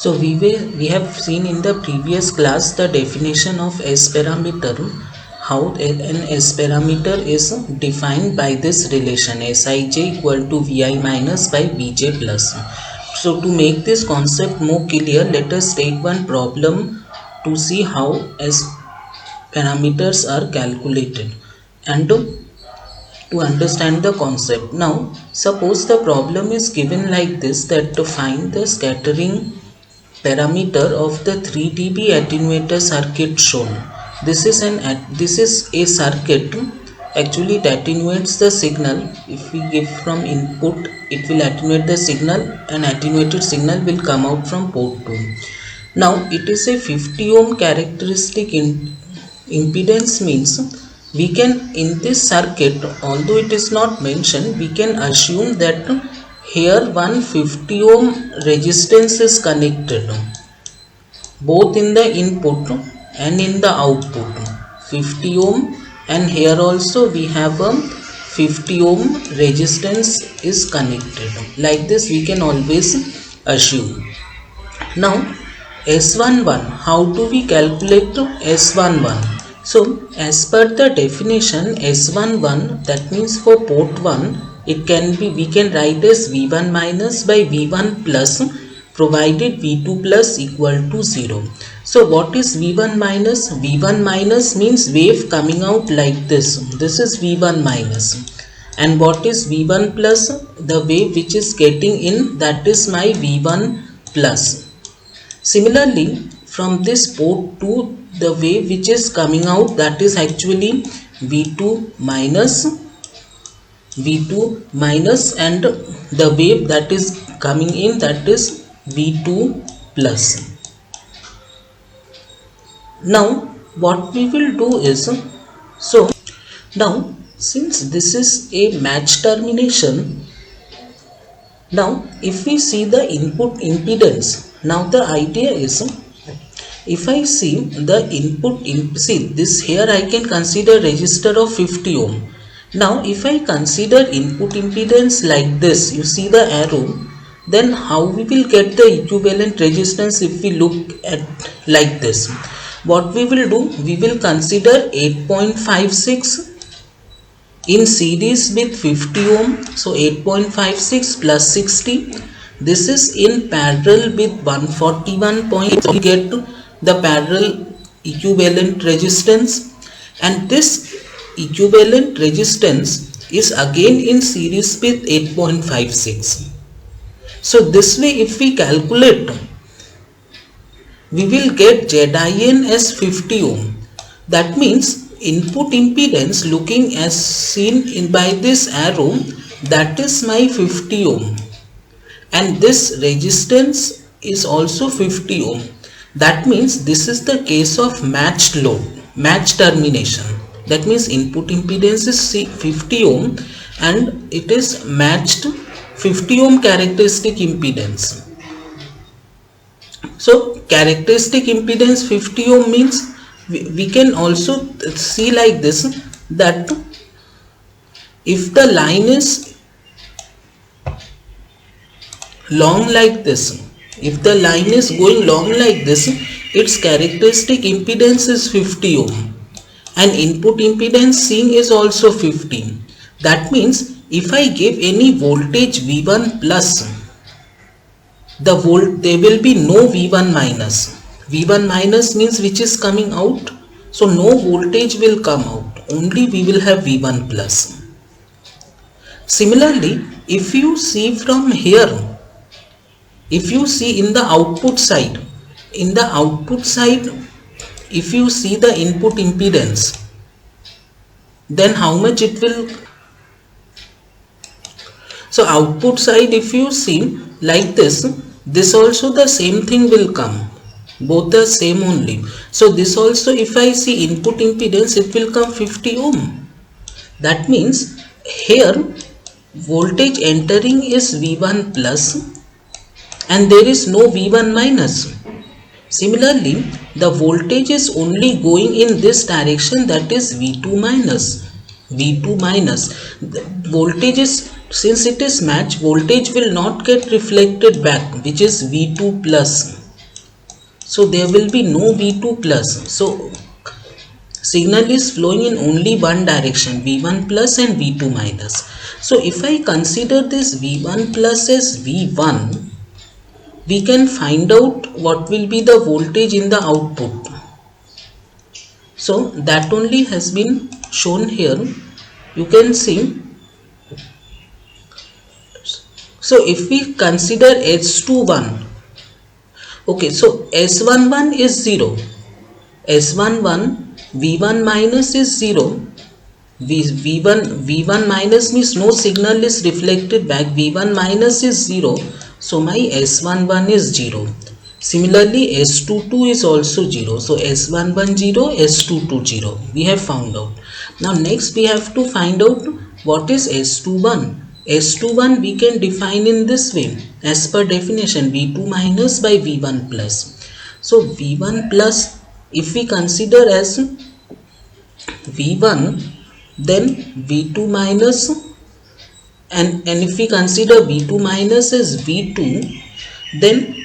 We have seen in the previous class the definition of S parameter, how an S parameter is defined by this relation Sij equal to Vi minus by Vj plus. So to make this concept more clear, let us take one problem to see how S parameters are calculated and to understand the concept. Now suppose the problem is given like this, that to find the scattering parameter of the 3 dB attenuator circuit shown. This is a circuit. Actually it attenuates the signal. If we give from input, it will attenuate the signal and attenuated signal will come out from port 2. Now it is a 50 ohm characteristic impedance, means we can, in this circuit, although it is not mentioned, we can assume that here 150 ohm resistance is connected both in the input and in the output. 50 ohm, and here also we have a 50 ohm resistance is connected. Like this we can always assume. Now S11, how do we calculate S11? So as per the definition, S11, that means for port 1, it can be, we can write as V1 minus by V1 plus, provided V2 plus equal to 0. So what is V1 minus? V1 minus means wave coming out like this. This is V1 minus. And what is V1 plus? The wave which is getting in, that is my V1 plus. Similarly, from this port 2, the wave which is coming out, that is actually V2 minus, and the wave that is coming in, that is V2 plus. Now what we will do is, so now since this is a match termination, now if we see the input impedance, now the idea is, if I see the input, see this here I can consider resistor of 50 ohm. Now if I consider input impedance like this, you see the arrow, then how we will get the equivalent resistance if we look at like this? What we will do, we will consider 8.56 in series with 50 ohm. So 8.56 plus 60, this is in parallel with 141. So we get the parallel equivalent resistance, and this equivalent resistance is again in series with 8.56. So this way if we calculate, we will get Zin as 50 ohm. That means input impedance, looking as seen in by this arrow, that is my 50 ohm, and this resistance is also 50 ohm. That means this is the case of matched load, match termination. That means input impedance is 50 ohm and it is matched 50 ohm characteristic impedance. So characteristic impedance 50 ohm means we can also see like this, that if the line is long like this, if the line is going long like this, its characteristic impedance is 50 ohm and input impedance seen is also 50. That means if I give any voltage V1 plus, there will be no V1 minus. V1 minus means which is coming out, so no voltage will come out, only we will have V1 plus. Similarly, if you see from here, if you see in the output side, if you see the input impedance, then how much it will? So output side, if you see like this also the same thing will come, both the same only. So this also, if I see input impedance, it will come 50 ohm. That means here voltage entering is V1 plus and there is no V1 minus. Similarly, the voltage is only going in this direction, that is V2 minus. The voltage is, since it is matched, voltage will not get reflected back, which is V2 plus. So there will be no V2 plus. So signal is flowing in only one direction, V1 plus and V2 minus. So if I consider this V1 plus as V1, we can find out what will be the voltage in the output. So that only has been shown here. You can see. So if we consider S21, okay, so S11 is 0. S11 V1 minus is 0. V1 minus means no signal is reflected back. V1 minus is 0. So my S11 is 0. Similarly, S22 is also 0. So S11 0, S22 0. We have found out. Now next we have to find out what is S21. S21 we can define in this way as per definition, V2 minus by V1 plus. So V1 plus, if we consider as V1, then V2 minus, and if we consider V2 minus as V2, then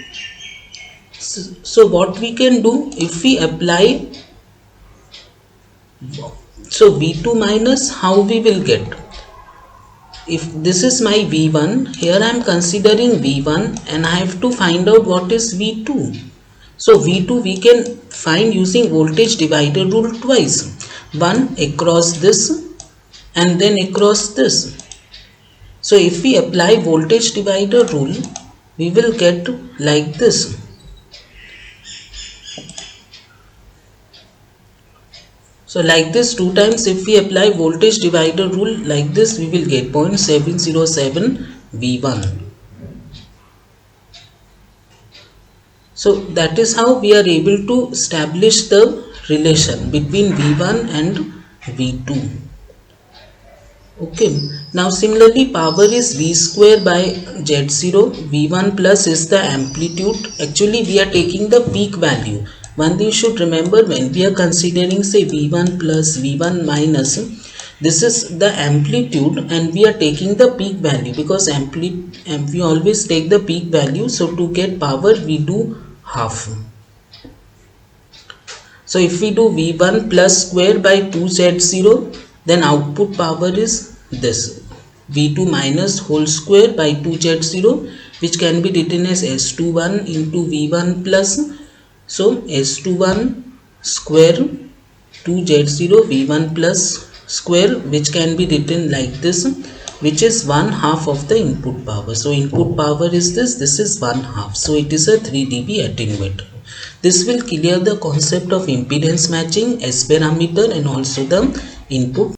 so what we can do, if we apply, so V2 minus, how we will get? If this is my V1, here I am considering V1 and I have to find out what is V2. So V2 we can find using voltage divider rule twice. One across this and then across this. So if we apply voltage divider rule, we will get like this. So like this 2 times, if we apply voltage divider rule like this, we will get 0.707 V1. So that is how we are able to establish the relation between V1 and V2. Okay, now similarly power is V square by Z0. V1 plus is the amplitude. Actually we are taking the peak value. One thing you should remember, when we are considering say V1 plus, V1 minus, this is the amplitude and we are taking the peak value, because we always take the peak value. So to get power we do half. So if we do V1 plus square by 2Z0, then output power is this, V2 minus whole square by 2Z0, which can be written as S21 into V1 plus. So S21 square 2Z0 V1 plus square, which can be written like this, which is 1/2 of the input power. So input power is this is 1/2. So it is a 3 dB attenuator. This will clear the concept of impedance matching, S parameter, and also the input